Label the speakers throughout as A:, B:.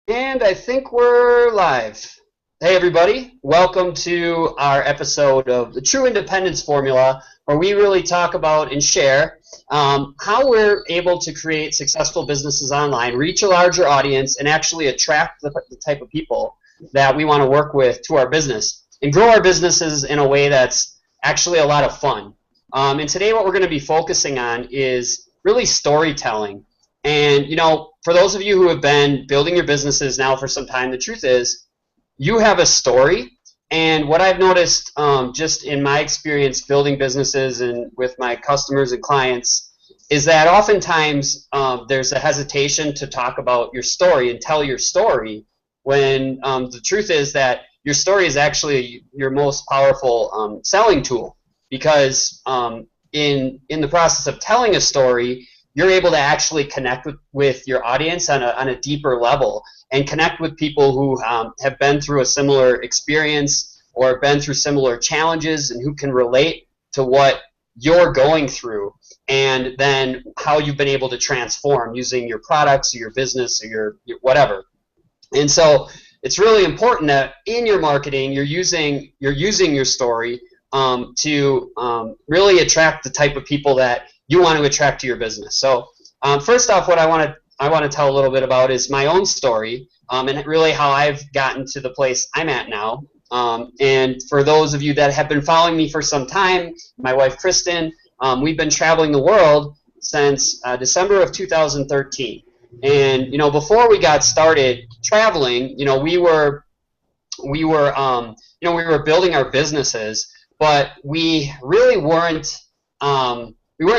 A: And I think we're live. Hey, everybody. Welcome to our episode of the True Independence Formula, where we really talk about and share how we're able to create successful businesses online, reach a larger audience, and actually attract the type of people that we want to work with to our business and grow our businesses in a way that's actually a lot of fun. And today, what we're going to be focusing on is really storytelling. And, for those of you who have been building your businesses now for some time, the truth is you have a story. And what I've noticed just in my experience building businesses and with my customers and clients is that oftentimes there's a hesitation to talk about your story and tell your story when the truth is that your story is actually your most powerful selling tool because in the process of telling a story, you're able to actually connect with your audience on a deeper level and connect with people who have been through a similar experience or been through similar challenges and who can relate to what you're going through and then how you've been able to transform using your products or your business or your whatever. And so it's really important that in your marketing you're using your story to really attract the type of people that you want to attract to your business. So first off, what I want to tell a little bit about is my own story and really how I've gotten to the place I'm at now. And for those of you that have been following me for some time, my wife Kristen, we've been traveling the world since December of 2013. And before we got started traveling, we were building our businesses, but we really weren't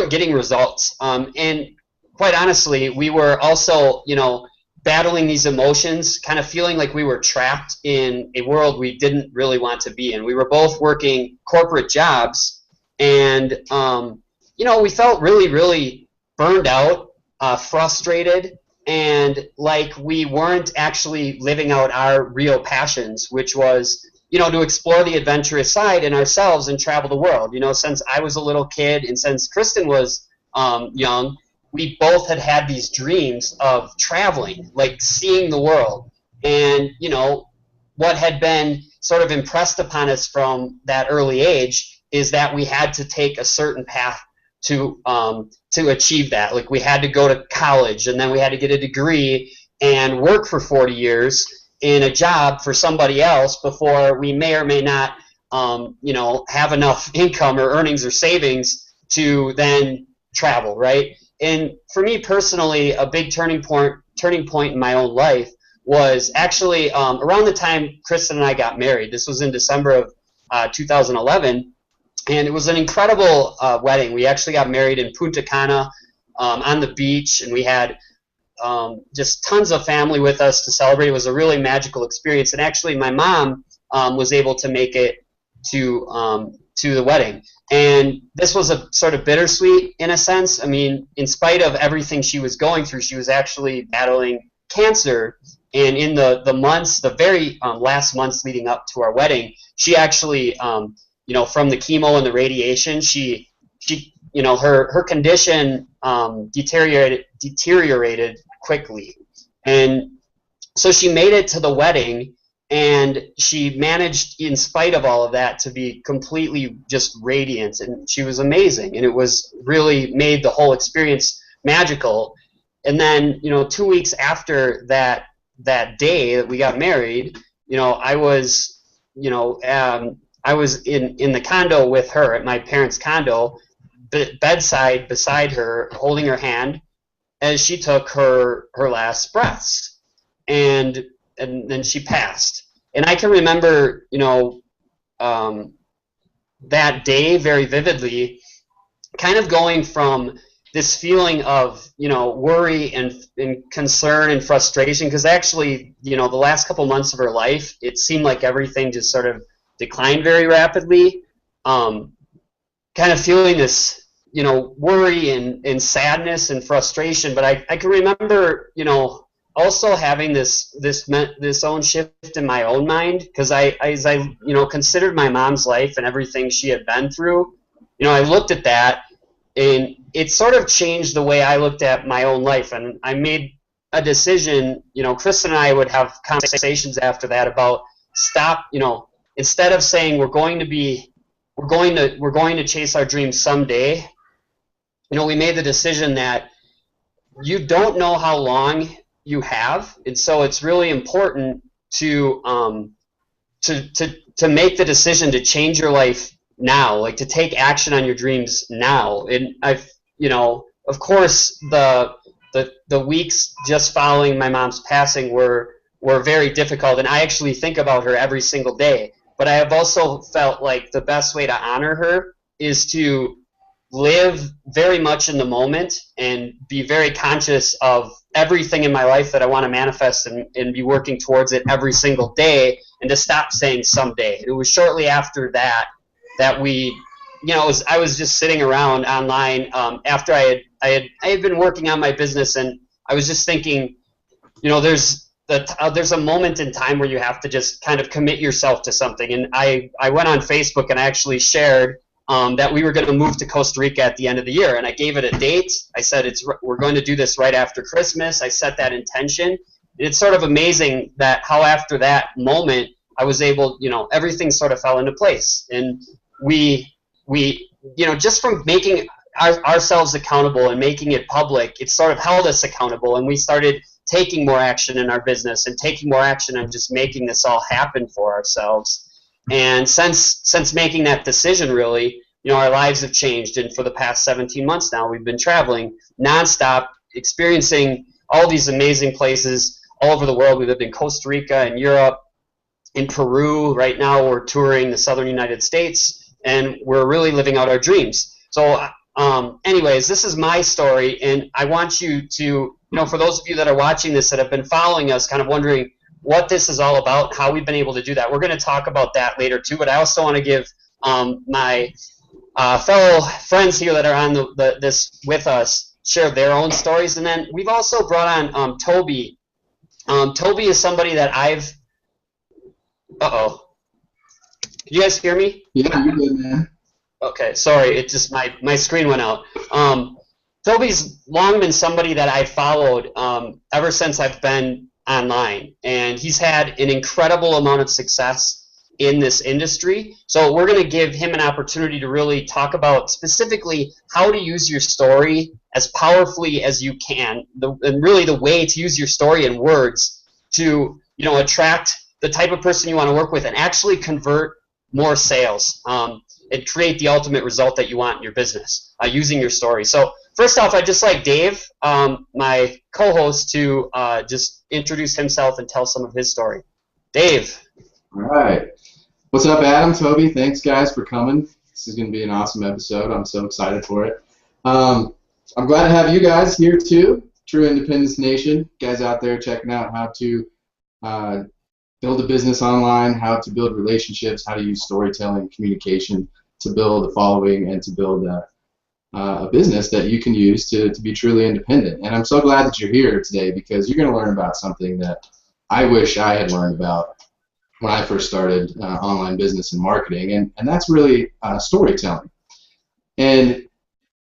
A: getting results. And quite honestly, we were also, battling these emotions, kind of feeling like we were trapped in a world we didn't really want to be in. We were both working corporate jobs, and, we felt really, really burned out, frustrated, and like we weren't actually living out our real passions, which was to explore the adventurous side in ourselves and travel the world. Since I was a little kid and since Kristen was young, we both had these dreams of traveling, like seeing the world. And, what had been sort of impressed upon us from that early age is that we had to take a certain path to achieve that. Like we had to go to college and then we had to get a degree and work for 40 years in a job for somebody else before we may or may not, have enough income or earnings or savings to then travel, right? And for me personally, a big turning point in my own life was actually around the time Kristen and I got married. This was in December of 2011, and it was an incredible wedding. We actually got married in Punta Cana on the beach, and we had just tons of family with us to celebrate. It was a really magical experience, and actually my mom was able to make it to the wedding. And this was a sort of bittersweet in a sense. I mean, in spite of everything she was going through, she was actually battling cancer. And in the very last months leading up to our wedding, she actually, from the chemo and the radiation, her condition deteriorated quickly. And so she made it to the wedding, and she managed, in spite of all of that, to be completely just radiant, and she was amazing, and it was really made the whole experience magical. And then, 2 weeks after that day that we got married, I was in the condo with her at my parents' condo, bedside beside her, holding her hand as she took her last breaths, and then she passed. And I can remember, that day very vividly, kind of going from this feeling of, worry and concern and frustration, because actually, the last couple months of her life, it seemed like everything just sort of declined very rapidly, kind of feeling this, worry and sadness and frustration. But I can remember, also having this own shift in my own mind, because as I considered my mom's life and everything she had been through, I looked at that, and it sort of changed the way I looked at my own life, and I made a decision, Chris and I would have conversations after that about stop, instead of saying we're going to chase our dreams someday, we made the decision that you don't know how long you have, and so it's really important to make the decision to change your life now, like to take action on your dreams now. And of course, the weeks just following my mom's passing were very difficult, and I actually think about her every single day. But I have also felt like the best way to honor her is to live very much in the moment and be very conscious of everything in my life that I want to manifest and be working towards it every single day, and to stop saying someday. It was shortly after that we, I was just sitting around online after I had been working on my business, and I was just thinking, there's a moment in time where you have to just kind of commit yourself to something. And I went on Facebook and I actually shared that we were going to move to Costa Rica at the end of the year, and I gave it a date. I said we're going to do this right after Christmas. I set that intention, and it's sort of amazing that how after that moment I was able, everything sort of fell into place, and we just from making ourselves accountable and making it public, it sort of held us accountable, and we started taking more action in our business and taking more action on just making this all happen for ourselves. And since making that decision, really, our lives have changed. And for the past 17 months now, we've been traveling nonstop, experiencing all these amazing places all over the world. We lived in Costa Rica and Europe, in Peru. Right now, we're touring the southern United States, and we're really living out our dreams. So, anyways, this is my story, and I want you to, for those of you that are watching this that have been following us, kind of wondering what this is all about, how we've been able to do that. We're going to talk about that later too, but I also want to give my fellow friends here that are on this with us share their own stories. And then we've also brought on Toby. Toby is somebody that I've... Uh-oh. Can you guys hear me?
B: Yeah, you're good, man.
A: Okay, sorry, it just my screen went out. Toby's long been somebody that I followed ever since I've been online, and he's had an incredible amount of success in this industry. So we're going to give him an opportunity to really talk about specifically how to use your story as powerfully as you can, and really the way to use your story and words to attract the type of person you want to work with and actually convert more sales and create the ultimate result that you want in your business using your story. So first off, I'd just like Dave, my co-host, to just introduce himself and tell some of his story. Dave.
B: All right. What's up, Adam, Toby? Thanks, guys, for coming. This is going to be an awesome episode. I'm so excited for it. I'm glad to have you guys here, too. True Independence Nation, guys out there checking out how to build a business online, how to build relationships, how to use storytelling, communication to build a following and to build a business that you can use to be truly independent. And I'm so glad that you're here today, because you're going to learn about something that I wish I had learned about when I first started online business and marketing, and that's really storytelling. And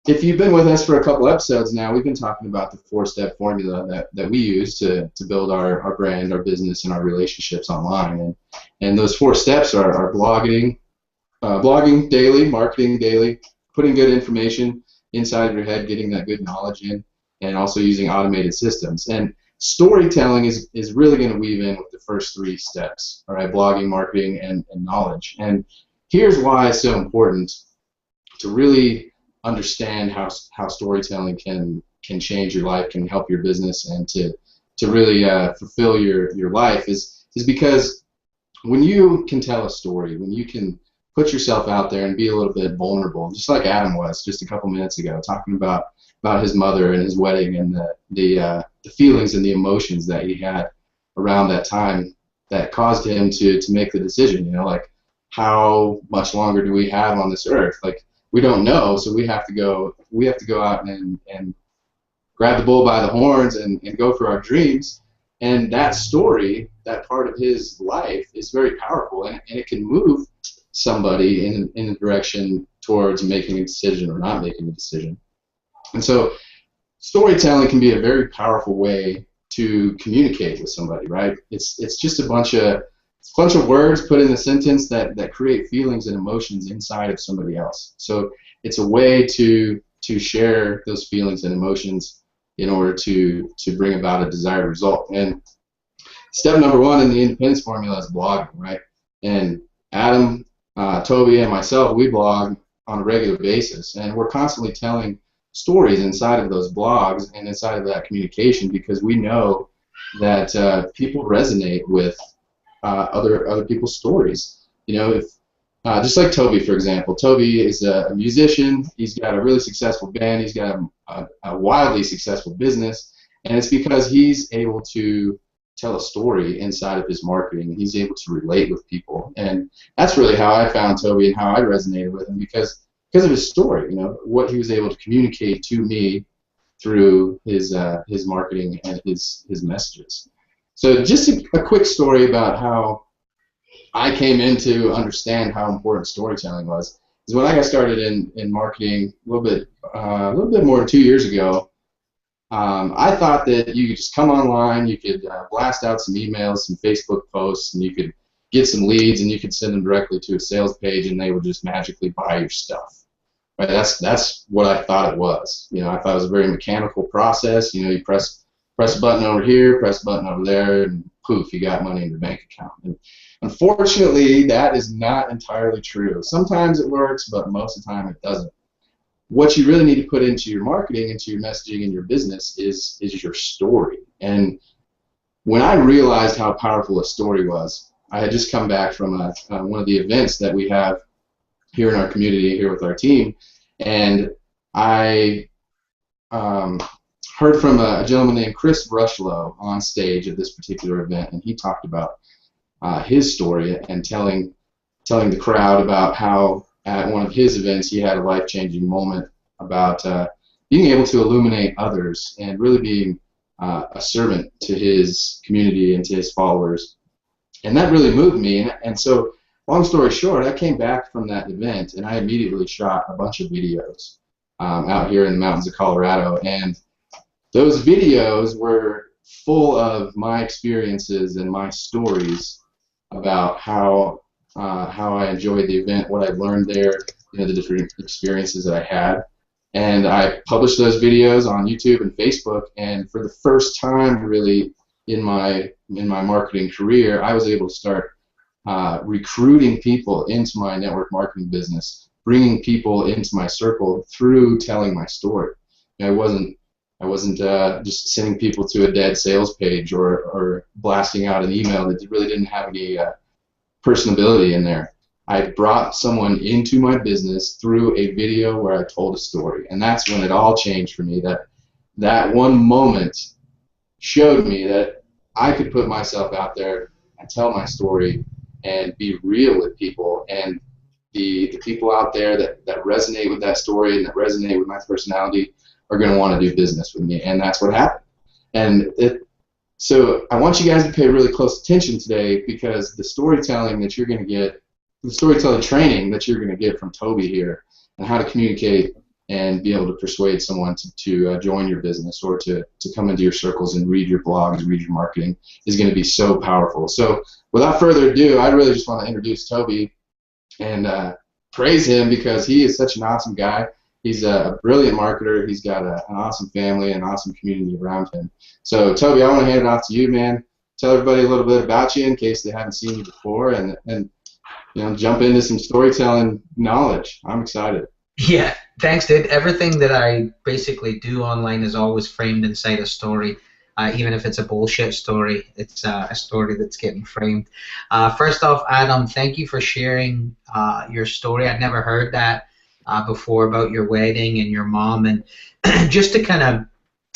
B: if you've been with us for a couple episodes now, we've been talking about the 4-step formula that we use to build our brand, our business, and our relationships online. And those 4 steps are blogging daily, marketing daily, putting good information inside of your head, getting that good knowledge in, and also using automated systems. And storytelling is really going to weave in with the first 3 steps, all right, blogging, marketing, and knowledge. And here's why it's so important to really understand how storytelling can change your life, can help your business, and to really fulfill your life is because when you can tell a story, when you can put yourself out there and be a little bit vulnerable, just like Adam was just a couple minutes ago, talking about his mother and his wedding and the feelings and the emotions that he had around that time that caused him to make the decision, like, how much longer do we have on this earth? Like, we don't know, so we have to go out and grab the bull by the horns and go for our dreams. And that story, that part of his life, is very powerful, and it can move somebody in a direction towards making a decision or not making a decision. And so storytelling can be a very powerful way to communicate with somebody, right? It's just a bunch of words put in a sentence that create feelings and emotions inside of somebody else. So it's a way to share those feelings and emotions in order to bring about a desired result. And step number one in the independence formula is blogging, right? And Adam, Toby, and myself, we blog on a regular basis, and we're constantly telling stories inside of those blogs and inside of that communication, because we know that people resonate with other people's stories. You know, if just like Toby, for example. Toby is a musician. He's got a really successful band. He's got a wildly successful business, and it's because he's able to tell a story inside of his marketing, and he's able to relate with people. And that's really how I found Toby and how I resonated with him, because of his story. You know, what he was able to communicate to me through his marketing and his messages. So just a quick story about how I came in to understand how important storytelling was. Is when I got started in marketing a little bit more than 2 years ago. I thought that you could just come online, you could blast out some emails, some Facebook posts, and you could get some leads, and you could send them directly to a sales page, and they would just magically buy your stuff. Right? That's what I thought it was. You know, I thought it was a very mechanical process. You know, you press a button over here, press a button over there, and poof, you got money in your bank account. And unfortunately, that is not entirely true. Sometimes it works, but most of the time it doesn't. What you really need to put into your marketing, into your messaging, in your business is your story. And when I realized how powerful a story was, I had just come back from one of the events that we have here in our community, here with our team, and I heard from a gentleman named Chris Rushlow on stage at this particular event, and he talked about his story and telling the crowd about how at one of his events he had a life-changing moment about being able to illuminate others and really being a servant to his community and to his followers. And that really moved me. And so, long story short, I came back from that event and I immediately shot a bunch of videos out here in the mountains of Colorado. And those videos were full of my experiences and my stories about how I enjoyed the event, what I learned there, you know, the different experiences that I had. And I published those videos on YouTube and Facebook, and for the first time really in my marketing career, I was able to start recruiting people into my network marketing business, bringing people into my circle through telling my story. You know, I wasn't just sending people to a dead sales page or blasting out an email that really didn't have any personability in there. I brought someone into my business through a video where I told a story, and that's when it all changed for me. That one moment showed me that I could put myself out there and tell my story and be real with people, and the people out there that resonate with that story and that resonate with my personality are going to want to do business with me, and that's what happened. And so I want you guys to pay really close attention today, because the storytelling that you're going to get, the storytelling training that you're going to get from Toby here, and how to communicate and be able to persuade someone to join your business or to come into your circles and read your blogs, read your marketing, is going to be so powerful. So without further ado, I really just want to introduce Toby and praise him, because he is such an awesome guy. He's a brilliant marketer. He's got an awesome family and an awesome community around him. So, Toby, I want to hand it off to you, man. Tell everybody a little bit about you in case they haven't seen you before, and you know, jump into some storytelling knowledge. I'm excited.
C: Yeah, thanks, dude. Everything that I basically do online is always framed inside a story. Even if it's a bullshit story, it's a story that's getting framed. First off, Adam, thank you for sharing your story. I'd never heard that before about your wedding and your mom. And just to kind of,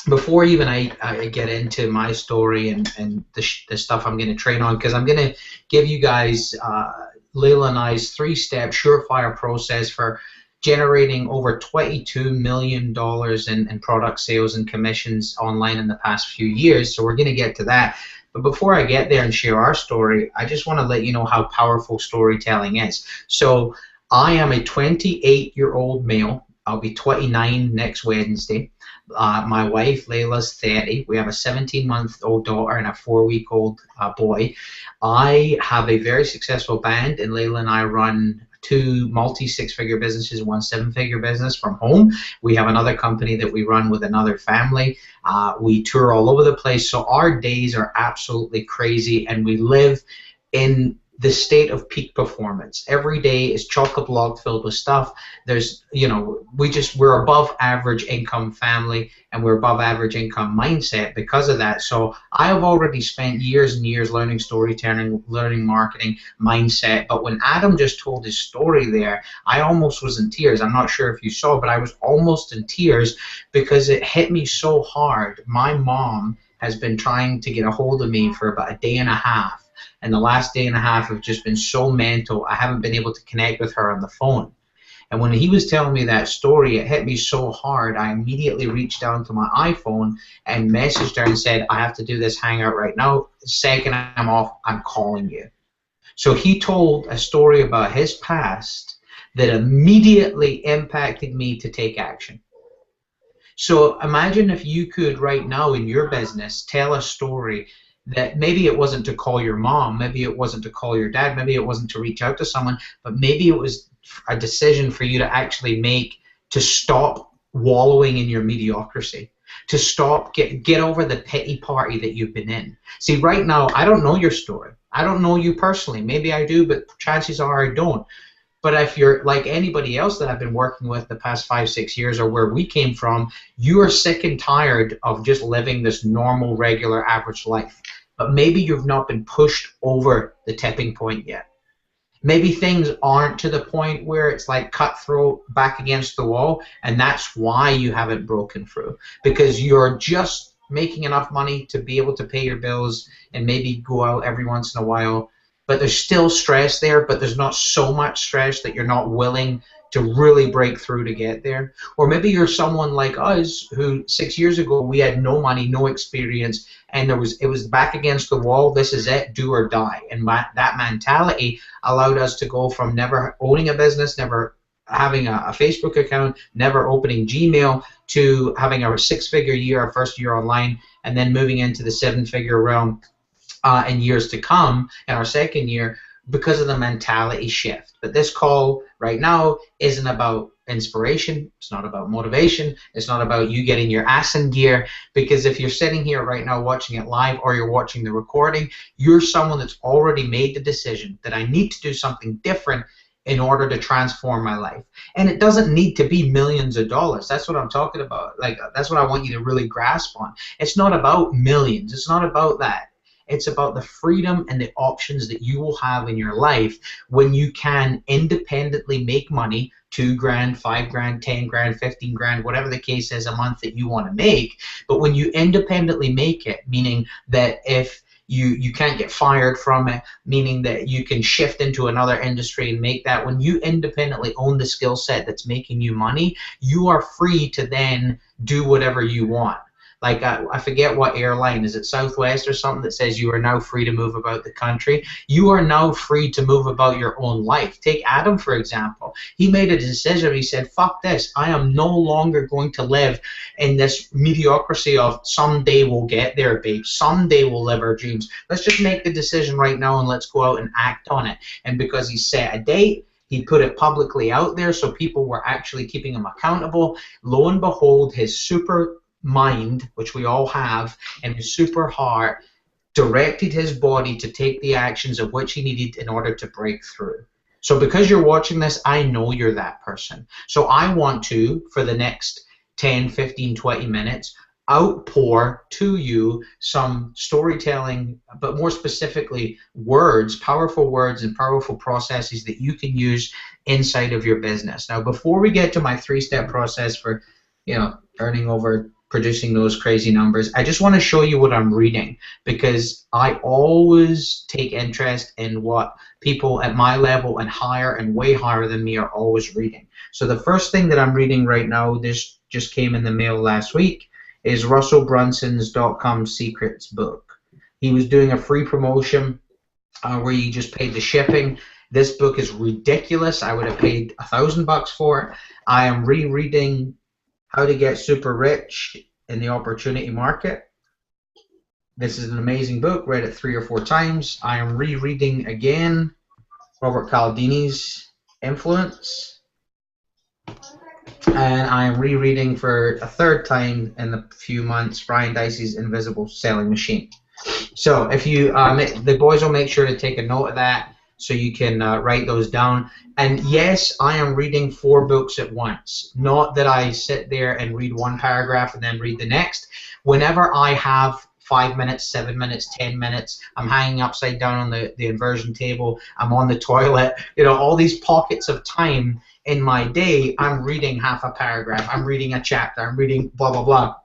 C: before even I get into my story and the stuff I'm going to train on, because I'm going to give you guys Layla and I's 3-step surefire process for generating over $22 million in product sales and commissions online in the past few years. So we're going to get to that. But before I get there and share our story, I just want to let you know how powerful storytelling is. So I am a 28-year-old male. I'll be 29 next Wednesday. My wife, Layla's 30. We have a 17-month-old daughter and a 4-week-old boy. I have a very successful band, and Layla and I run 2 multi-6-figure businesses, 1 7-figure business from home. We have another company that we run with another family. We tour all over the place, so our days are absolutely crazy, and we live in the state of peak performance. Every day is chock-a-block filled with stuff. There's, we're above average income family, and we're above average income mindset because of that. So I have already spent years and years learning storytelling, learning marketing, mindset. But when Adam just told his story there, I almost was in tears. I'm not sure if you saw, but I was almost in tears because it hit me so hard. My mom has been trying to get a hold of me for about a day and a half. And the last day and a half have just been so mental. I haven't been able to connect with her on the phone. And when he was telling me that story, it hit me so hard, I immediately reached down to my iPhone and messaged her and said, I have to do this hangout right now. The second I'm off, I'm calling you. So he told a story about his past that immediately impacted me to take action. So imagine if you could right now in your business tell a story that maybe it wasn't to call your mom, maybe it wasn't to call your dad, maybe it wasn't to reach out to someone, but maybe it was a decision for you to actually make to stop wallowing in your mediocrity, to stop, get over the pity party that you've been in. See, right now, I don't know your story. I don't know you personally. Maybe I do, but chances are I don't. But if you're like anybody else that I've been working with the past 5-6 years or where we came from, you are sick and tired of just living this normal, regular, average life. But maybe you've not been pushed over the tipping point yet. Maybe things aren't to the point where it's like cutthroat back against the wall, and that's why you haven't broken through. Because you're just making enough money to be able to pay your bills and maybe go out every once in a while. But there's still stress there, but there's not so much stress that you're not willing to really break through to get there. Or maybe you're someone like us who 6 years ago we had no money, no experience, and it was back against the wall. This is it, do or die. And that mentality allowed us to go from never owning a business, never having a Facebook account, never opening Gmail, to having a 6-figure year, our first year online, and then moving into the 7-figure realm in years to come in our second year because of the mentality shift. But this call right now isn't about inspiration. It's not about motivation. It's not about you getting your ass in gear, because if you're sitting here right now watching it live or you're watching the recording, you're someone that's already made the decision that I need to do something different in order to transform my life. And it doesn't need to be millions of dollars. That's what I'm talking about. Like, that's what I want you to really grasp on. It's not about millions. It's not about that. It's about the freedom and the options that you will have in your life when you can independently make money, $2 grand, $5 grand, 10 grand, 15 grand, whatever the case is a month that you want to make. But when you independently make it, meaning that if you can't get fired from it, meaning that you can shift into another industry and make that, when you independently own the skill set that's making you money, you are free to then do whatever you want. Like, I forget what airline, is it Southwest or something, that says you are now free to move about the country. You are now free to move about your own life. Take Adam, for example. He made a decision. He said, fuck this. I am no longer going to live in this mediocrity of someday we'll get there, babe. Someday we'll live our dreams. Let's just make the decision right now and let's go out and act on it. And because he set a date, he put it publicly out there so people were actually keeping him accountable. Lo and behold, his super mind, which we all have, and his super heart directed his body to take the actions of which he needed in order to break through. So because you're watching this, I know you're that person. So I want to, for the next 10, 15, 20 minutes, outpour to you some storytelling, but more specifically words, powerful words and powerful processes that you can use inside of your business. Now, before we get to my 3-step process for, earning over, producing those crazy numbers, I just want to show you what I'm reading, because I always take interest in what people at my level and higher and way higher than me are always reading. So the first thing that I'm reading right now, this just came in the mail last week, is Russell Brunson's .com Secrets book. He was doing a free promotion where you just paid the shipping, This book is ridiculous. I would have paid $1,000 for it. I am rereading How to Get Super Rich in the Opportunity Market. This is an amazing book. Read it 3 or 4 times. I am rereading again Robert Cialdini's Influence. And I am rereading for a 3rd time in a few months Brian Dicey's Invisible Selling Machine. So if you, the boys will make sure to take a note of that so you can write those down. And yes, I am reading 4 books at once. Not that I sit there and read one paragraph and then read the next. Whenever I have 5 minutes, 7 minutes, 10 minutes, I'm hanging upside down on the inversion table, I'm on the toilet, you know, all these pockets of time in my day, I'm reading half a paragraph, I'm reading a chapter, I'm reading blah, blah, blah.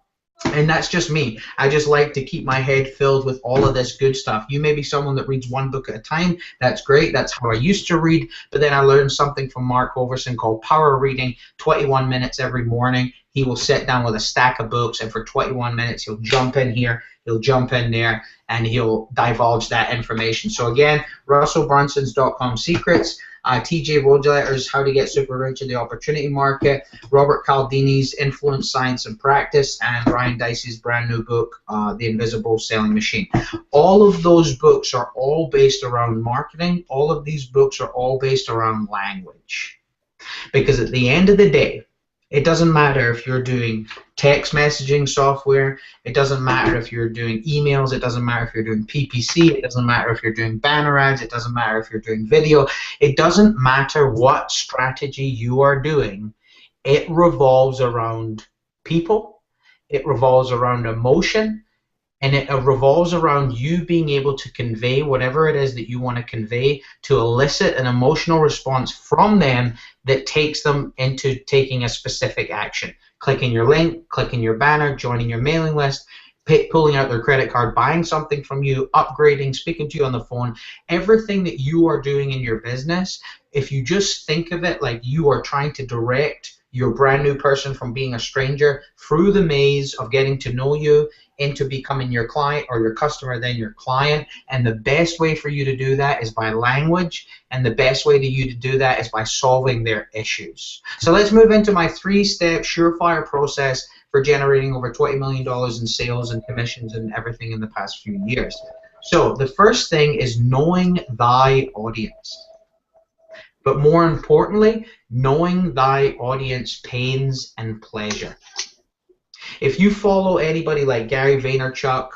C: And that's just me. I just like to keep my head filled with all of this good stuff. You may be someone that reads 1 book at a time. That's great. That's how I used to read. But then I learned something from Mark Overson called power reading, 21 minutes every morning. He will sit down with a stack of books, and for 21 minutes, he'll jump in here, he'll jump in there, and he'll divulge that information. So again, RussellBrunson's.com secrets. TJ Roedletter's How to Get Super Rich in the Opportunity Market, Robert Cialdini's Influence, Science, and Practice, and Brian Dicey's brand new book, The Invisible Selling Machine. All of those books are all based around marketing. All of these books are all based around language. Because at the end of the day, it doesn't matter if you're doing text messaging software, it doesn't matter if you're doing emails, it doesn't matter if you're doing PPC, it doesn't matter if you're doing banner ads, it doesn't matter if you're doing video, it doesn't matter what strategy you are doing, it revolves around people, it revolves around emotion, and it revolves around you being able to convey whatever it is that you want to convey to elicit an emotional response from them that takes them into taking a specific action. Clicking your link, clicking your banner, joining your mailing list, pulling out their credit card, buying something from you, upgrading, speaking to you on the phone. Everything that you are doing in your business, if you just think of it like you are trying to direct your brand new person from being a stranger through the maze of getting to know you into becoming your client, or your customer then your client, and the best way for you to do that is by language, and the best way to you to do that is by solving their issues. So let's move into my 3-step surefire process for generating over $20 million in sales and commissions and everything in the past few years. So the first thing is knowing thy audience. But more importantly, knowing thy audience pains and pleasure. If you follow anybody like Gary Vaynerchuk,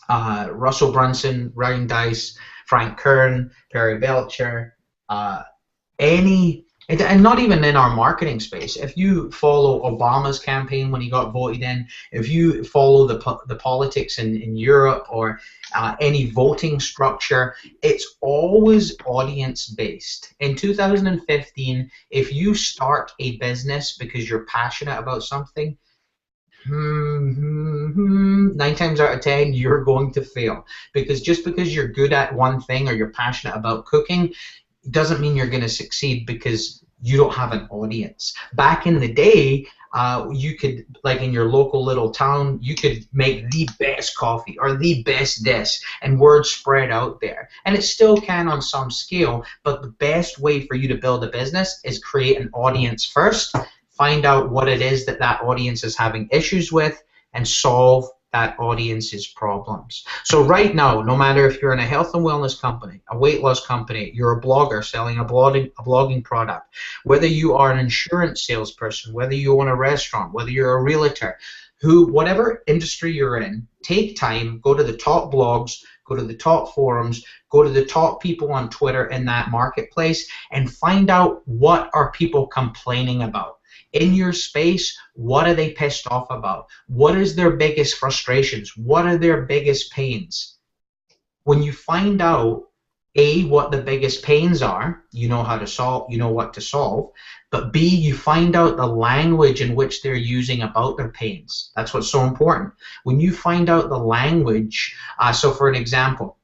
C: Russell Brunson, Ryan Dice, Frank Kern, Perry Belcher, and not even in our marketing space. If you follow Obama's campaign when he got voted in, if you follow the politics in Europe, or any voting structure, it's always audience-based. In 2015, if you start a business because you're passionate about something, 9 times out of 10 you're going to fail, because just because you're good at one thing or you're passionate about cooking doesn't mean you're going to succeed, because you don't have an audience. Back in the day, you could, like in your local little town, you could make the best coffee or the best this, and word spread out there. And it still can on some scale, but the best way for you to build a business is create an audience first, find out what it is that that audience is having issues with, and solve that audience's problems. So right now, no matter if you're in a health and wellness company, a weight loss company, you're a blogger selling a blogging product, whether you are an insurance salesperson, whether you own a restaurant, whether you're a realtor, whatever industry you're in, take time, go to the top blogs, go to the top forums, go to the top people on Twitter in that marketplace, and find out what are people complaining about. In your space, what are they pissed off about? What is their biggest frustrations? What are their biggest pains? When you find out, A, what the biggest pains are, you know how to solve, you know what to solve, but B, you find out the language in which they're using about their pains. That's what's so important. When you find out the language, so for an example,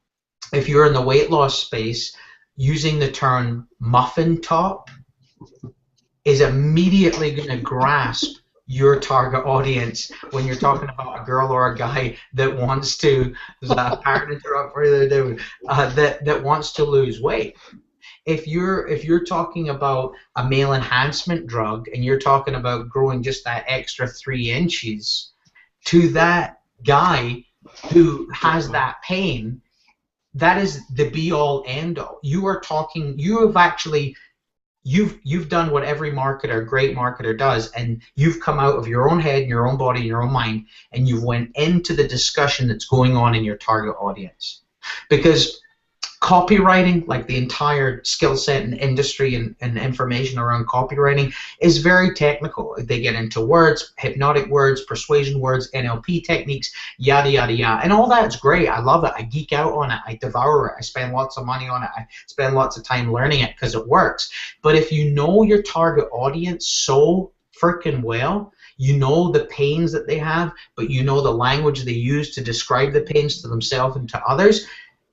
C: if you're in the weight loss space, using the term muffin top is immediately going to grasp your target audience when you're talking about a girl or a guy that wants to, there's a parent interrupt for the dude, that wants to lose weight. if you're talking about a male enhancement drug and you're talking about growing just that extra 3 inches, to that guy who has that pain, that is the be all end all. You are talking, you've done what every marketer, great marketer does, and you've come out of your own head and your own body and your own mind, and you've went into the discussion that's going on in your target audience. Because copywriting, like the entire skill set and industry and information around copywriting, is very technical. They get into words, hypnotic words, persuasion words, NLP techniques, yada, yada, yada. And all that's great. I love it. I geek out on it. I devour it. I spend lots of money on it. I spend lots of time learning it because it works. But if you know your target audience so freaking well, you know the pains that they have, but you know the language they use to describe the pains to themselves and to others,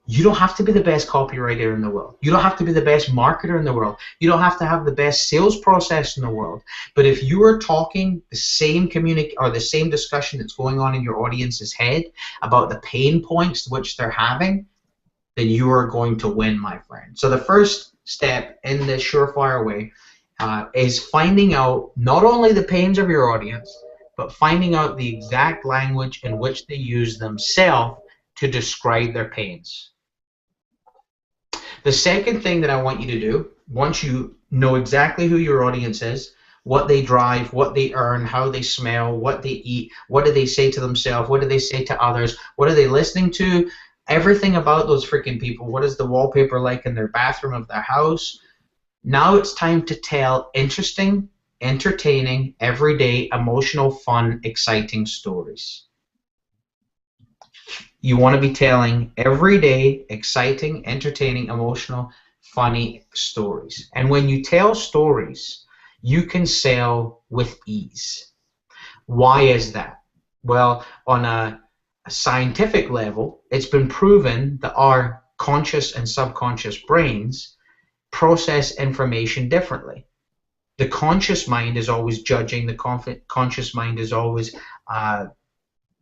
C: you don't have to be the best copywriter in the world. You don't have to be the best marketer in the world. You don't have to have the best sales process in the world. But if you are talking the same the same discussion that's going on in your audience's head about the pain points which they're having, then you are going to win, my friend. So the first step in this surefire way is finding out not only the pains of your audience, but finding out the exact language in which they use themselves to describe their pains. The second thing that I want you to do, once you know exactly who your audience is, what they drive, what they earn, how they smell, what they eat, what do they say to themselves, what do they say to others, what are they listening to, everything about those freaking people, what is the wallpaper like in their bathroom of their house. Now it's time to tell interesting, entertaining, everyday, emotional, fun, exciting stories. You want to be telling everyday, exciting, entertaining, emotional, funny stories. And when you tell stories, you can sell with ease. Why is that? Well, on a scientific level, it's been proven that our conscious and subconscious brains process information differently. The conscious mind is always judging. The conscious mind is always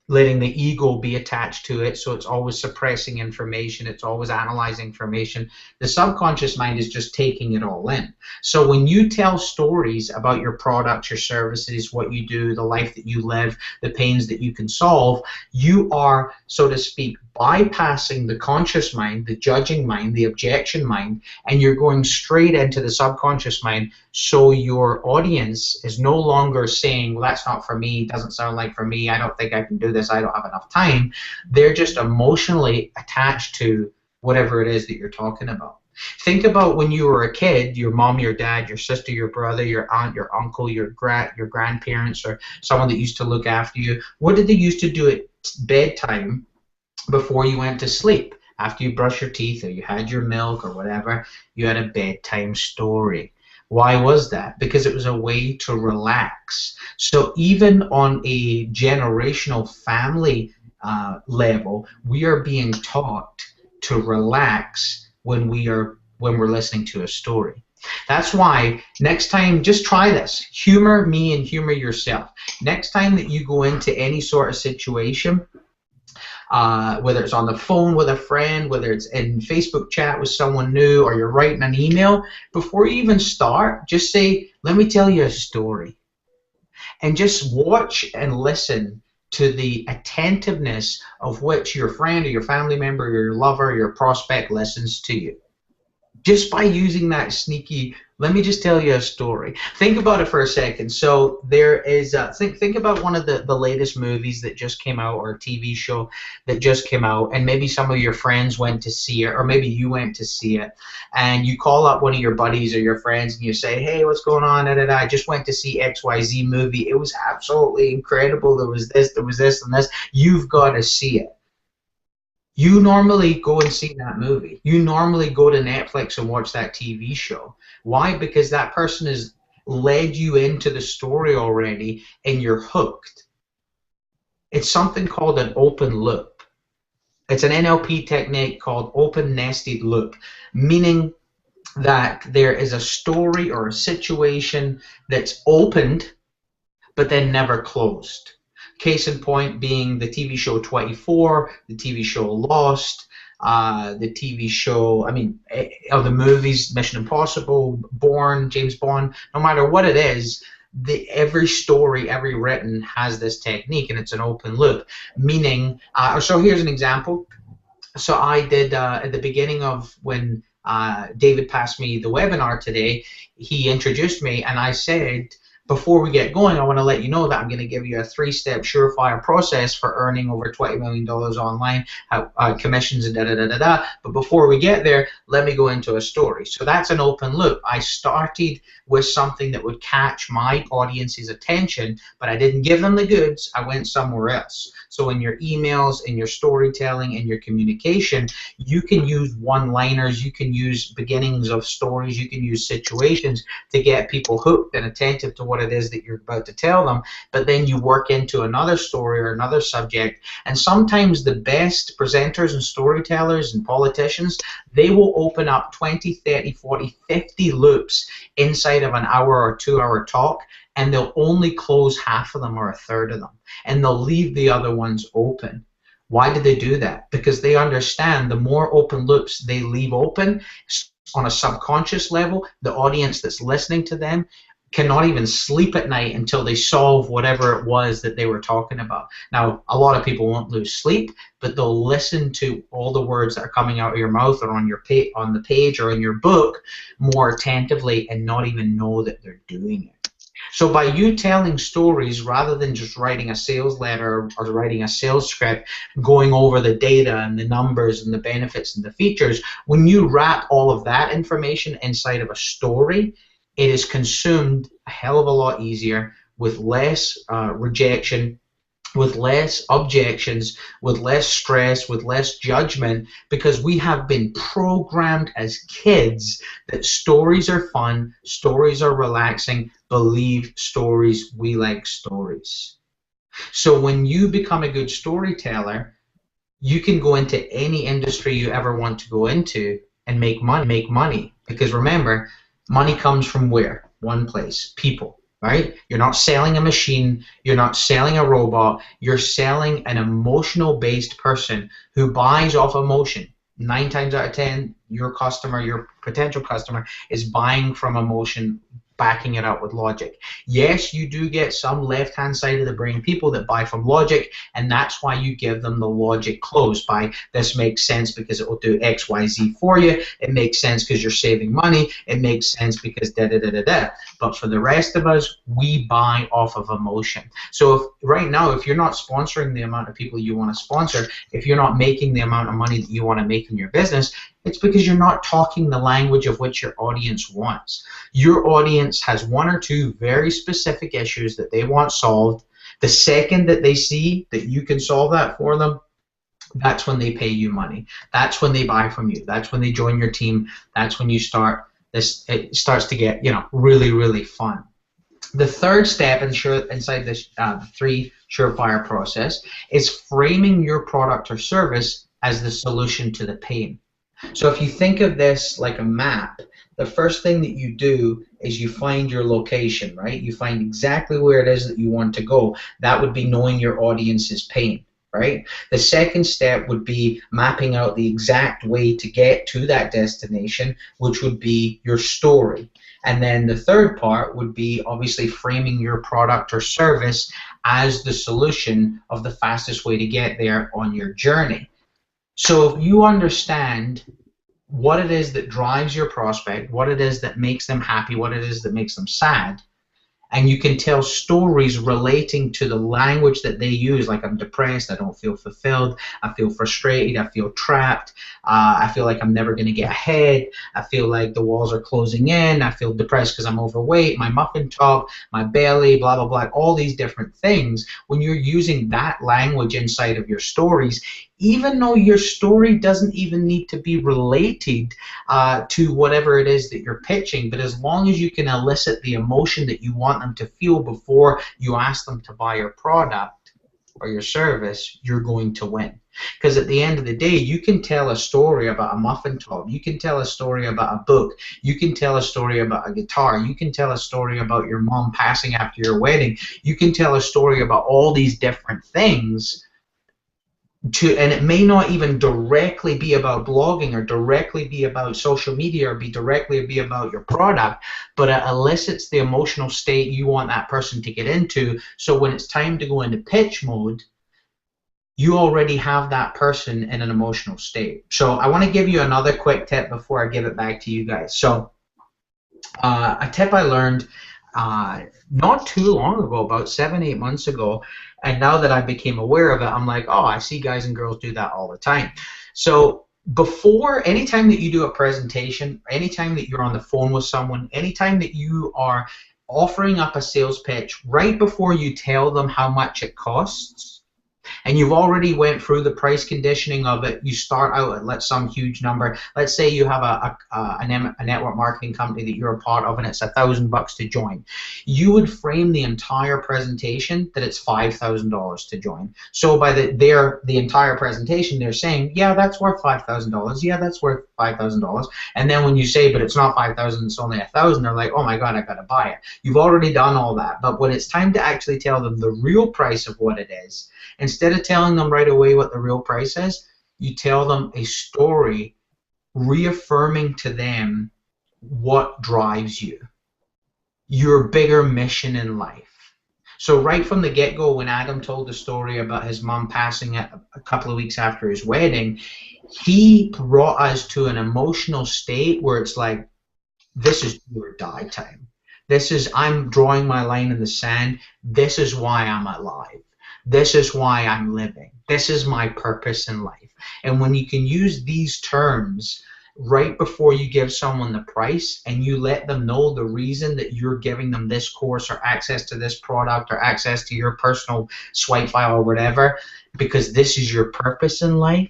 C: letting the ego be attached to it, so it's always suppressing information, it's always analyzing information. The subconscious mind is just taking it all in. So when you tell stories about your products, your services, what you do, the life that you live, the pains that you can solve, you are, so to speak, bypassing the conscious mind, the judging mind, the objection mind, and you're going straight into the subconscious mind, so your audience is no longer saying, well, that's not for me, doesn't sound like for me, I don't think I can do this, I don't have enough time. They're just emotionally attached to whatever it is that you're talking about. Think about when you were a kid, your mom, your dad, your sister, your brother, your aunt, your uncle, your grandparents, or someone that used to look after you. What did they used to do at bedtime before you went to sleep? After you brush your teeth or you had your milk or whatever, you had a bedtime story. Why was that? Because it was a way to relax. So even on a generational family level, we are being taught to relax when we're listening to a story. That's why next time, just try this. Humor me and humor yourself. Next time that you go into any sort of situation, whether it's on the phone with a friend, whether it's in Facebook chat with someone new, or you're writing an email, before you even start, just say, let me tell you a story. And just watch and listen to the attentiveness of which your friend or your family member or your lover or your prospect listens to you. Just by using that sneaky, let me just tell you a story. Think about it for a second. So there is, think about one of the latest movies that just came out, or a TV show that just came out, and maybe some of your friends went to see it, or maybe you went to see it, and you call up one of your buddies or your friends and you say, hey, what's going on? I just went to see XYZ movie. It was absolutely incredible. There was this, and this. You've got to see it. You normally go and see that movie. You normally go to Netflix and watch that TV show. Why? Because that person has led you into the story already and you're hooked. It's something called an open loop. It's an NLP technique called open nested loop, meaning that there is a story or a situation that's opened but then never closed. Case in point being the TV show 24, the TV show Lost, the TV show, I mean, of the movies, Mission Impossible, Bourne, James Bond, no matter what it is, every story, every written has this technique, and it's an open loop. Meaning, so here's an example. So I did at the beginning of when David passed me the webinar today, he introduced me, and I said, before we get going, I want to let you know that I'm going to give you a 3-step surefire process for earning over $20 million online, commissions and da-da-da-da-da. But before we get there, let me go into a story. So that's an open loop. I started with something that would catch my audience's attention, but I didn't give them the goods. I went somewhere else. So in your emails, in your storytelling, in your communication, you can use one-liners, you can use beginnings of stories, you can use situations to get people hooked and attentive to what it is that you're about to tell them, but then you work into another story or another subject. And sometimes the best presenters and storytellers and politicians, they will open up 20, 30, 40, 50 loops inside of an hour or 2-hour talk, and they'll only close half of them or a third of them, and they'll leave the other ones open. Why do they do that? Because they understand the more open loops they leave open on a subconscious level, the audience that's listening to them cannot even sleep at night until they solve whatever it was that they were talking about. Now, a lot of people won't lose sleep, but they'll listen to all the words that are coming out of your mouth or on your on the page or in your book more attentively and not even know that they're doing it. So by you telling stories rather than just writing a sales letter or writing a sales script, going over the data and the numbers and the benefits and the features, when you wrap all of that information inside of a story, it is consumed a hell of a lot easier, with less rejection, with less objections, with less stress, with less judgment, because we have been programmed as kids that stories are fun, stories are relaxing, believe stories, we like stories. So when you become a good storyteller, you can go into any industry you ever want to go into and make money. Because remember, money comes from where? One place, people. Right? You're not selling a machine, you're not selling a robot, you're selling an emotional-based person who buys off emotion. 9 times out of 10, your customer, your potential customer, is buying from emotion, backing it up with logic. Yes, you do get some left-hand side of the brain people that buy from logic, and that's why you give them the logic close by this makes sense because it will do X, Y, Z for you. It makes sense because you're saving money. It makes sense because da-da-da-da-da. But for the rest of us, we buy off of emotion. So if, right now, if you're not sponsoring the amount of people you want to sponsor, if you're not making the amount of money that you want to make in your business, it's because you're not talking the language of which your audience wants. Your audience has 1 or 2 very specific issues that they want solved. The second that they see that you can solve that for them, that's when they pay you money. That's when they buy from you. That's when they join your team. That's when you start this. It starts to get, really, really fun. The third step inside this 3 surefire process is framing your product or service as the solution to the pain. So if you think of this like a map, the first thing that you do is you find your location, right? You find exactly where it is that you want to go. That would be knowing your audience's pain, right? The second step would be mapping out the exact way to get to that destination, which would be your story. And then the third part would be obviously framing your product or service as the solution of the fastest way to get there on your journey. So if you understand what it is that drives your prospect, what it is that makes them happy, what it is that makes them sad, and you can tell stories relating to the language that they use, like I'm depressed, I don't feel fulfilled, I feel frustrated, I feel trapped, I feel like I'm never going to get ahead, I feel like the walls are closing in, I feel depressed because I'm overweight, my muffin top, my belly, blah, blah, blah, all these different things. When you're using that language inside of your stories, even though your story doesn't even need to be related to whatever it is that you're pitching, but as long as you can elicit the emotion that you want them to feel before you ask them to buy your product or your service, you're going to win. Because at the end of the day, you can tell a story about a muffin top, you can tell a story about a book, you can tell a story about a guitar, you can tell a story about your mom passing after your wedding, you can tell a story about all these different things. and it may not even directly be about blogging or directly be about social media or directly be about your product, but it elicits the emotional state you want that person to get into. So when it's time to go into pitch mode, you already have that person in an emotional state. So I want to give you another quick tip before I give it back to you guys. So a tip I learned not too long ago, about 7-8 months ago, and now that I became aware of it, I'm like, oh, I see guys and girls do that all the time. So before, anytime that you do a presentation, anytime that you're on the phone with someone, anytime that you are offering up a sales pitch, right before you tell them how much it costs, and you've already went through the price conditioning of it, you start out at some huge number. Let's say you have a network marketing company that you're a part of, and it's $1,000 to join. You would frame the entire presentation that it's $5,000 to join. So by the entire presentation, they're saying, yeah, that's worth $5,000. Yeah, that's worth $5,000. And then when you say, but it's not $5,000, it's only $1,000, they're like, oh my God, I gotta buy it. You've already done all that. But when it's time to actually tell them the real price of what it is, instead of telling them right away what the real price is, you tell them a story reaffirming to them what drives you, your bigger mission in life. So right from the get-go, when Adam told the story about his mom passing a couple of weeks after his wedding, he brought us to an emotional state where it's like, this is do or die time. This is, I'm drawing my line in the sand. This is why I'm alive. This is why I'm living. This is my purpose in life. And when you can use these terms right before you give someone the price, and you let them know the reason that you're giving them this course or access to this product or access to your personal swipe file or whatever, because this is your purpose in life,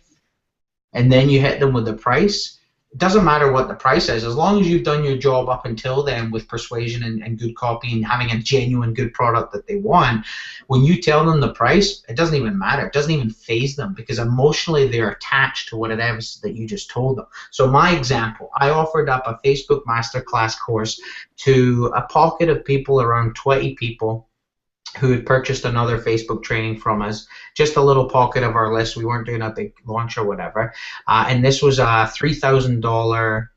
C: and then you hit them with the price, it doesn't matter what the price is, as long as you've done your job up until then with persuasion and good copy and having a genuine good product that they want. When you tell them the price, it doesn't even matter. It doesn't even faze them, because emotionally they're attached to what it is that you just told them. So my example, I offered up a Facebook Masterclass course to a pocket of people, around 20 people, who had purchased another Facebook training from us, just a little pocket of our list. We weren't doing a big launch or whatever. And this was a $3,000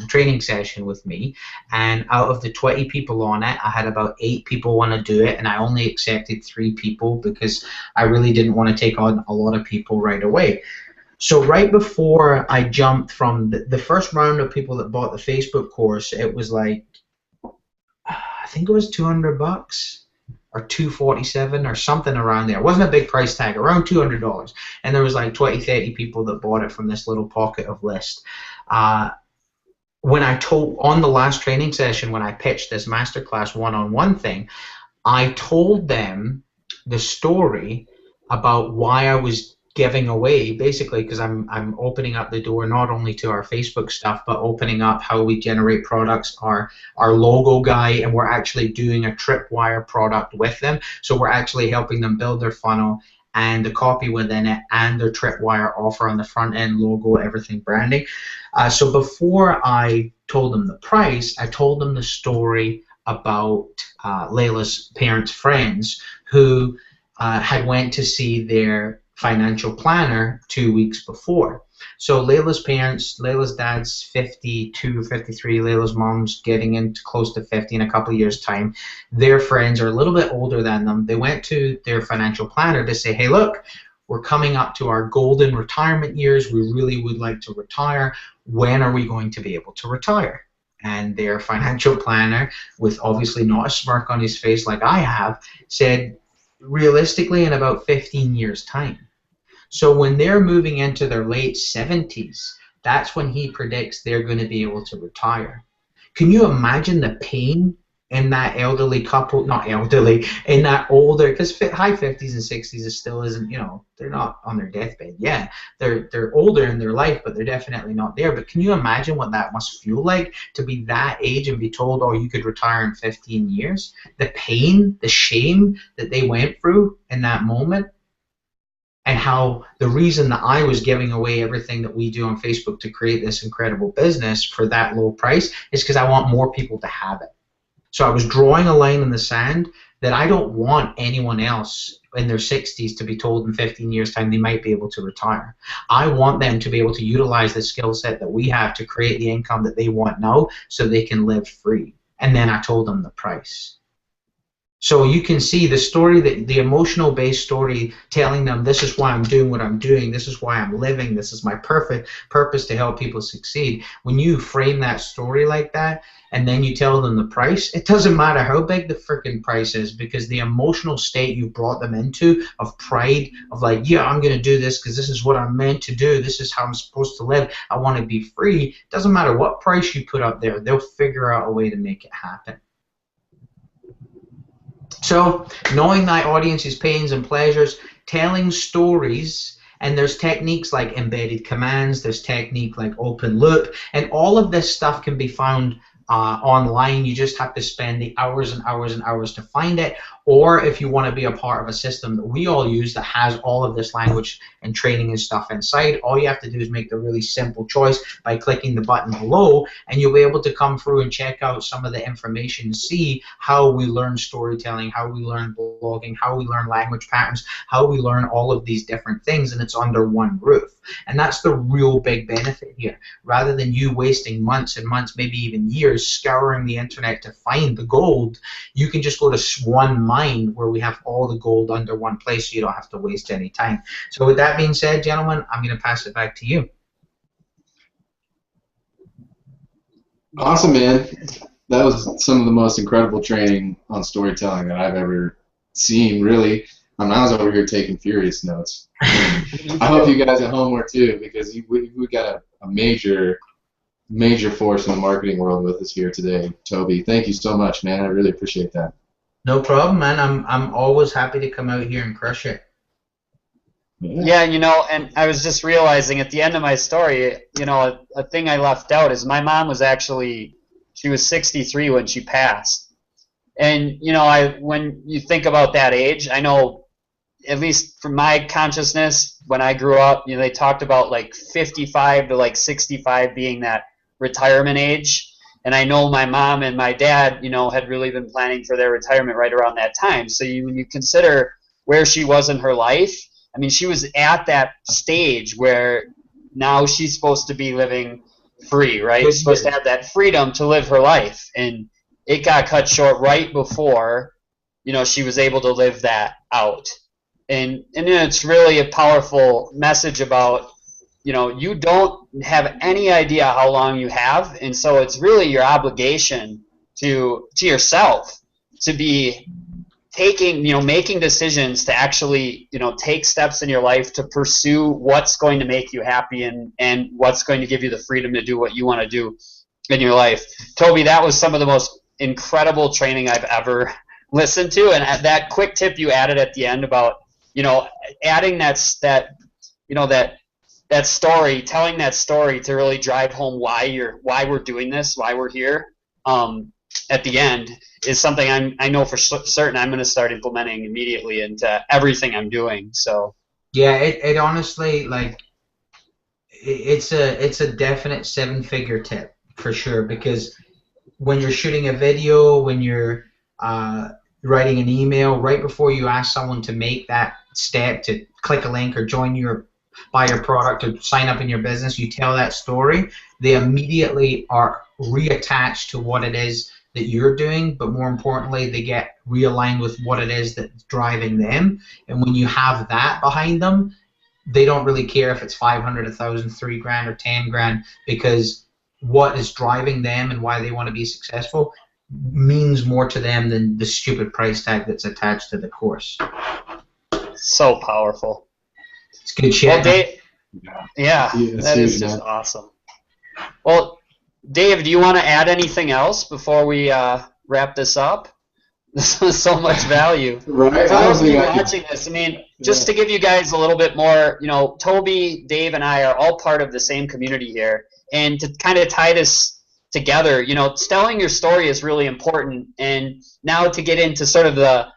C: training session with me. And out of the 20 people on it, I had about 8 people want to do it, and I only accepted 3 people because I really didn't want to take on a lot of people right away. So right before I jumped from the first round of people that bought the Facebook course, it was like, I think it was $200. Or $247 or something around there. It wasn't a big price tag, around $200. And there was like 20-30 people that bought it from this little pocket of list. When I told, on the last training session, when I pitched this masterclass one-on-one thing, I told them the story about why I was giving away, basically, because I'm opening up the door not only to our Facebook stuff, but opening up how we generate products, our logo guy, and we're actually doing a tripwire product with them. So we're actually helping them build their funnel and the copy within it and their tripwire offer on the front end, logo, everything, branding. So before I told them the price, I told them the story about Layla's parents' friends who had went to see their financial planner 2 weeks before. So Layla's parents, Layla's dad's 52, 53, Layla's mom's getting into close to 50 in a couple of years' time. Their friends are a little bit older than them. They went to their financial planner to say, hey, look, we're coming up to our golden retirement years. We really would like to retire. When are we going to be able to retire? And their financial planner, with obviously not a smirk on his face like I have, said, realistically, in about 15 years' time. So when they're moving into their late 70s, that's when he predicts they're going to be able to retire. Can you imagine the pain in that elderly couple, not elderly, in that older, because high 50s and 60s is still isn't, you know, they're not on their deathbed. Yeah, they're older in their life, but they're definitely not there. But can you imagine what that must feel like to be that age and be told, oh, you could retire in 15 years? The pain, the shame that they went through in that moment. And how the reason that I was giving away everything that we do on Facebook to create this incredible business for that low price is because I want more people to have it. So I was drawing a line in the sand that I don't want anyone else in their 60s to be told in 15 years' time they might be able to retire. I want them to be able to utilize the skill set that we have to create the income that they want now so they can live free. And then I told them the price. So you can see the story, the emotional based story, telling them this is why I'm doing what I'm doing, this is why I'm living, this is my perfect purpose to help people succeed. When you frame that story like that and then you tell them the price, it doesn't matter how big the freaking price is, because the emotional state you brought them into of pride, of like, yeah, I'm going to do this because this is what I'm meant to do, this is how I'm supposed to live, I want to be free. Doesn't matter what price you put up there, they'll figure out a way to make it happen. So, knowing thy audience's pains and pleasures, telling stories, and there's techniques like embedded commands, there's technique like open loop, and all of this stuff can be found online. You just have to spend the hours and hours and hours to find it. Or if you want to be a part of a system that we all use that has all of this language and training and stuff inside, all you have to do is make the really simple choice by clicking the button below, and you'll be able to come through and check out some of the information and see how we learn storytelling, how we learn blogging, how we learn language patterns, how we learn all of these different things, and it's under one roof. And that's the real big benefit here. Rather than you wasting months and months, maybe even years, scouring the internet to find the gold, you can just go to one mine where we have all the gold under one place, so you don't have to waste any time. So with that being said, gentlemen, I'm going to pass it back to you.
B: Awesome, man. That was some of the most incredible training on storytelling that I've ever seen, really. I was over here taking furious notes. I hope you guys at home were too, because we got a major force in the marketing world with us here today. Toby, thank you so much, man. I really appreciate that.
C: No problem, man. I'm always happy to come out here and crush it.
A: Yeah, you know, and I was just realizing at the end of my story, you know, a thing I left out is my mom was actually, she was 63 when she passed. And, you know, when you think about that age, I know, at least from my consciousness, when I grew up, you know, they talked about like 55 to like 65 being that retirement age. And I know my mom and my dad, you know, had really been planning for their retirement right around that time. So when you consider where she was in her life, I mean, she was at that stage where now she's supposed to be living free, right? She's supposed to have that freedom to live her life. And it got cut short right before, you know, she was able to live that out. And it's really a powerful message about, you know, you don't have any idea how long you have, and so it's really your obligation to yourself to be taking, you know, making decisions to actually, you know, take steps in your life to pursue what's going to make you happy and what's going to give you the freedom to do what you want to do in your life. Toby, that was some of the most incredible training I've ever listened to, and that quick tip you added at the end about, you know, adding that story, telling that story to really drive home why we're doing this, why we're here, at the end is something I know for certain I'm going to start implementing immediately into everything I'm doing. So
C: yeah, it honestly, like, it's a definite 7-figure tip for sure, because when you're shooting a video, when you're writing an email, right before you ask someone to make that step to click a link or buy your product or sign up in your business, you tell that story, they immediately are reattached to what it is that you're doing, but more importantly, they get realigned with what it is that's driving them. And when you have that behind them, they don't really care if it's 500, 1,000, 3 grand, or 10 grand, because what is driving them and why they want to be successful means more to them than the stupid price tag that's attached to the course.
A: So powerful.
C: It's good shit.
A: Well, Dave, yeah, that is just awesome. Well, Dave, do you want to add anything else before we wrap this up? This was so much value.
B: Right.
A: For those of you watching this, I mean, just to give you guys a little bit more, you know, Toby, Dave, and I are all part of the same community here. And to kind of tie this together, you know, telling your story is really important. And now to get into sort of the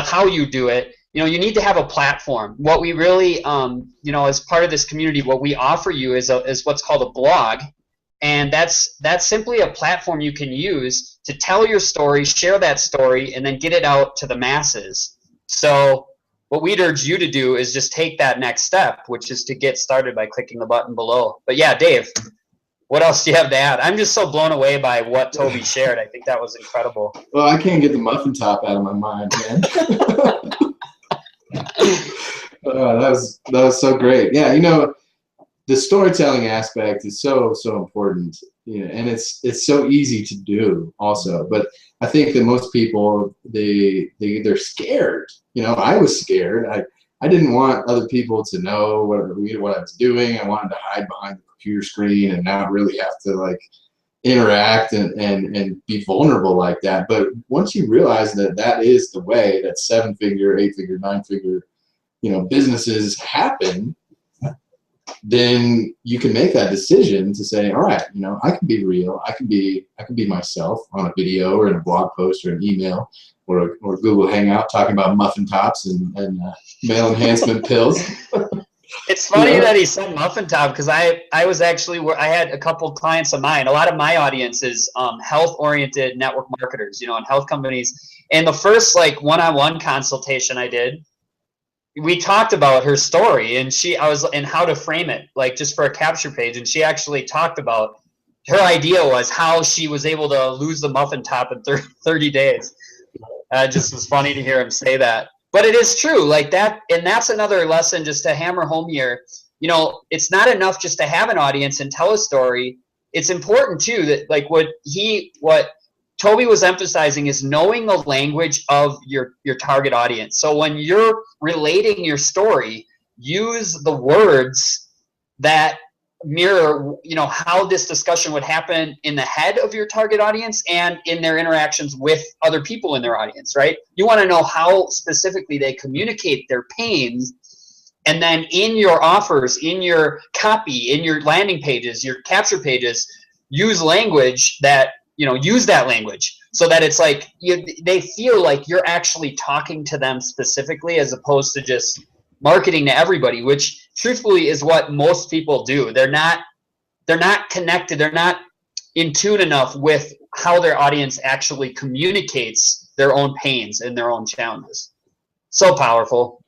A: how you do it, you know, you need to have a platform. What we really, you know, as part of this community, what we offer you is what's called a blog. And that's simply a platform you can use to tell your story, share that story, and then get it out to the masses. So what we'd urge you to do is just take that next step, which is to get started by clicking the button below. But yeah, Dave, what else do you have to add? I'm just so blown away by what Toby shared. I think that was incredible.
B: Well, I can't get the muffin top out of my mind, man. That was so great. Yeah, you know, the storytelling aspect is so important, you know, and it's so easy to do also. But I think that most people they're scared. You know, I was scared. I didn't want other people to know what I was doing. I wanted to hide behind the computer screen and not really have to like interact and be vulnerable like that. But once you realize that that is the way that 7-figure, 8-figure, 9-figure, you know, businesses happen, then you can make that decision to say, all right, you know, I can be real. I can be myself on a video or in a blog post or an email or Google Hangout talking about muffin tops and male enhancement pills.
A: It's funny that he said muffin top, because I had a couple clients of mine. A lot of my audience is health-oriented network marketers, you know, and health companies. And the first like one-on-one consultation I did, we talked about her story and how to frame it, like just for a capture page. And she actually talked about her idea was how she was able to lose the muffin top in 30 days. It just was funny to hear him say that. But it is true, like that, and that's another lesson just to hammer home here. You know, it's not enough just to have an audience and tell a story. It's important too that like what Toby was emphasizing is knowing the language of your target audience. So when you're relating your story, use the words that mirror, you know, how this discussion would happen in the head of your target audience and in their interactions with other people in their audience, right? You want to know how specifically they communicate their pains, and then in your offers, in your copy, in your landing pages, your capture pages, use language that, you know, use that language so that it's like they feel like you're actually talking to them specifically, as opposed to just marketing to everybody, which truthfully is what most people do. They're not connected. They're not in tune enough with how their audience actually communicates their own pains and their own challenges. So powerful.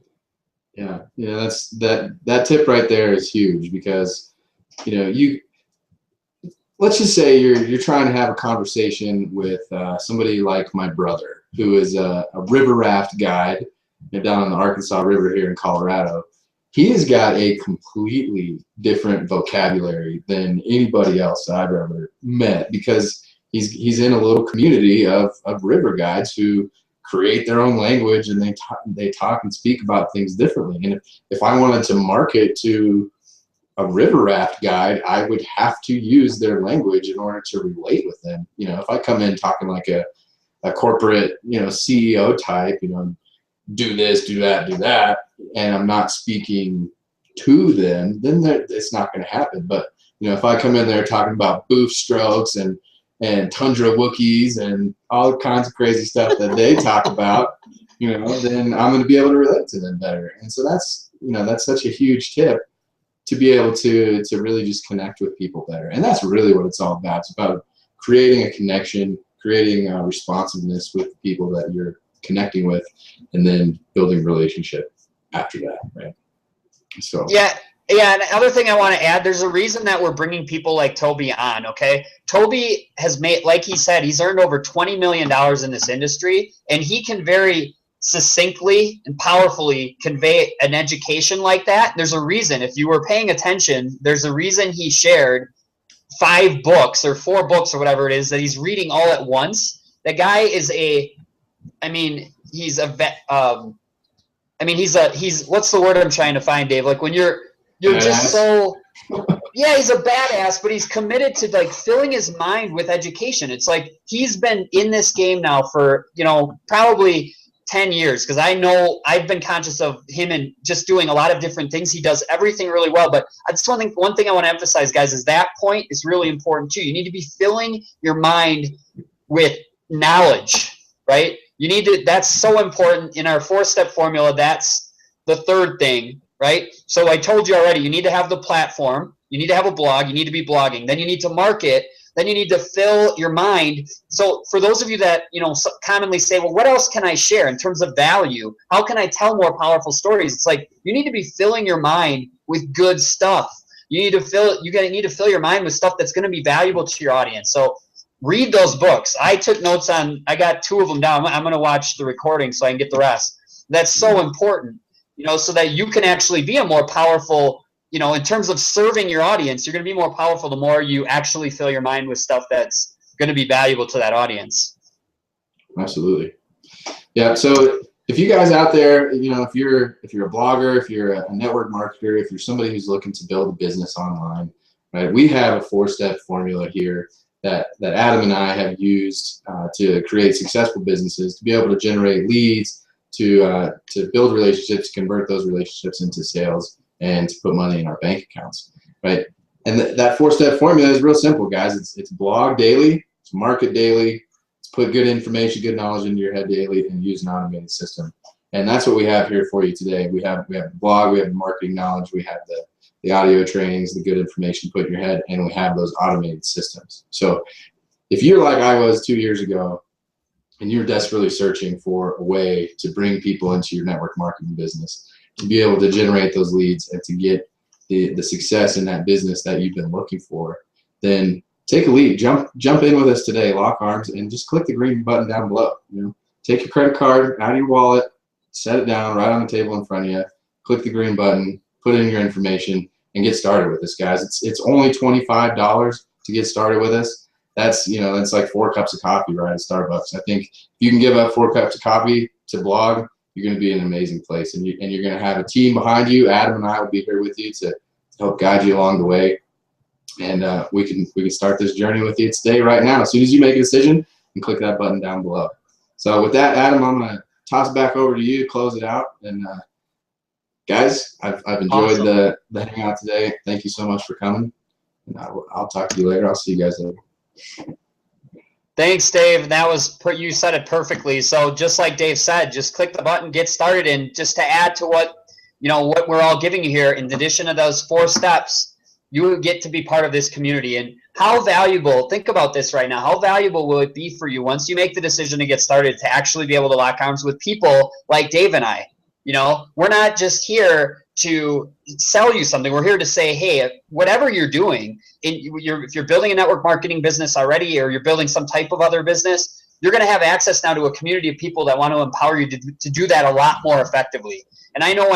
B: Yeah, that's that tip right there is huge, because, you know, let's just say you're trying to have a conversation with somebody like my brother, who is a river raft guide down on the Arkansas River here in Colorado. He has got a completely different vocabulary than anybody else that I've ever met, because he's in a little community of river guides who create their own language, and they talk and speak about things differently. And if I wanted to market to a river raft guide, I would have to use their language in order to relate with them. You know, if I come in talking like a corporate, you know, CEO type, you know, do this, do that, and I'm not speaking to them, then it's not going to happen. But, you know, if I come in there talking about boof strokes and tundra Wookiees and all kinds of crazy stuff that they talk about, you know, then I'm going to be able to relate to them better. And so that's, you know, that's such a huge tip, to be able to really just connect with people better. And that's really what it's all about. It's about creating a connection, creating a responsiveness with the people that you're connecting with, and then building relationship after that, right? So
A: yeah. And another thing I want to add, there's a reason that we're bringing people like Toby on, okay? Toby has made, like he said, he's earned over $20 million in this industry, and he can very succinctly and powerfully convey an education like that. There's a reason. If you were paying attention, there's a reason he shared 5 books or 4 books or whatever it is that he's reading all at once. The guy is he's what's the word I'm trying to find, Dave? Like when you're just so, yeah, he's a badass, but he's committed to like filling his mind with education. It's like he's been in this game now for, you know, probably 10 years, because I know I've been conscious of him and just doing a lot of different things. He does everything really well. But that's one thing I want to emphasize, guys, is that point is really important too. You need to be filling your mind with knowledge, right? You need to, that's so important in our 4-step formula. That's the third thing, right? So I told you already, you need to have the platform, you need to have a blog, you need to be blogging, then you need to market, then you need to fill your mind. So for those of you that, commonly say, well, what else can I share in terms of value? How can I tell more powerful stories? It's like, you need to be filling your mind with good stuff. You need to fill your mind with stuff that's going to be valuable to your audience. So read those books. I took notes I got 2 of them down. I'm going to watch the recording so I can get the rest. That's so important, so that you can actually be a more powerful, in terms of serving your audience, you're going to be more powerful the more you actually fill your mind with stuff that's going to be valuable to that audience.
B: Absolutely. Yeah. So if you guys out there, if you're a blogger, if you're a network marketer, if you're somebody who's looking to build a business online, right? We have a 4-step formula here that Adam and I have used to create successful businesses, to be able to generate leads, to build relationships, convert those relationships into sales, and to put money in our bank accounts, right? And that 4-step formula is real simple, guys. It's blog daily, it's market daily, it's put good information, good knowledge into your head daily, and use an automated system. And that's what we have here for you today. We have the blog, we have the marketing knowledge, we have the audio trainings, the good information put in your head, and we have those automated systems. So if you're like I was 2 years ago, and you're desperately searching for a way to bring people into your network marketing business, to be able to generate those leads and to get the success in that business that you've been looking for, then take a lead, jump in with us today, lock arms, and just click the green button down below. Take your credit card out of your wallet, set it down right on the table in front of you, click the green button, put in your information, and get started with this, guys. It's only $25 to get started with us. That's like 4 cups of coffee right at Starbucks. I think if you can give up 4 cups of coffee to blog, you're going to be in an amazing place, and you're going to have a team behind you. Adam and I will be here with you to help guide you along the way, and we can start this journey with you today, right now. As soon as you make a decision, and click that button down below. So with that, Adam, I'm going to toss it back over to you to close it out. And guys, I've enjoyed
A: Awesome.
B: the hangout today. Thank you so much for coming, and I'll talk to you later. I'll see you guys later.
A: Thanks, Dave. You said it perfectly. So just like Dave said, just click the button, get started. And just to add to what we're all giving you here, in addition to those 4 steps, you get to be part of this community. And how valuable, think about this right now, how valuable will it be for you once you make the decision to get started to actually be able to lock arms with people like Dave and I? We're not just here to sell you something. We're here to say, hey, whatever you're doing, if you're building a network marketing business already, or you're building some type of other business, you're going to have access now to a community of people that want to empower you to do that a lot more effectively. And I know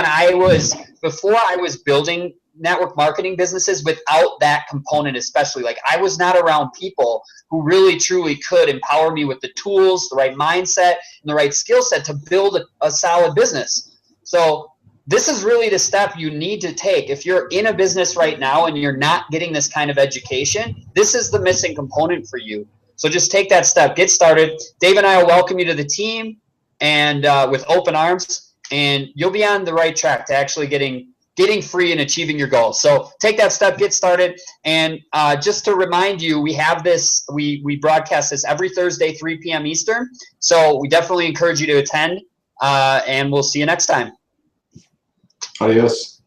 A: before I was building network marketing businesses without that component, especially, like, I was not around people who really truly could empower me with the tools, the right mindset, and the right skill set to build a solid business. So this is really the step you need to take. If you're in a business right now and you're not getting this kind of education, this is the missing component for you. So just take that step, get started. Dave and I will welcome you to the team, and with open arms, and you'll be on the right track to actually getting free and achieving your goals. So take that step, get started. And just to remind you, we have this, we broadcast this every Thursday, 3 p.m. Eastern. So we definitely encourage you to attend, and we'll see you next time.
B: Adios.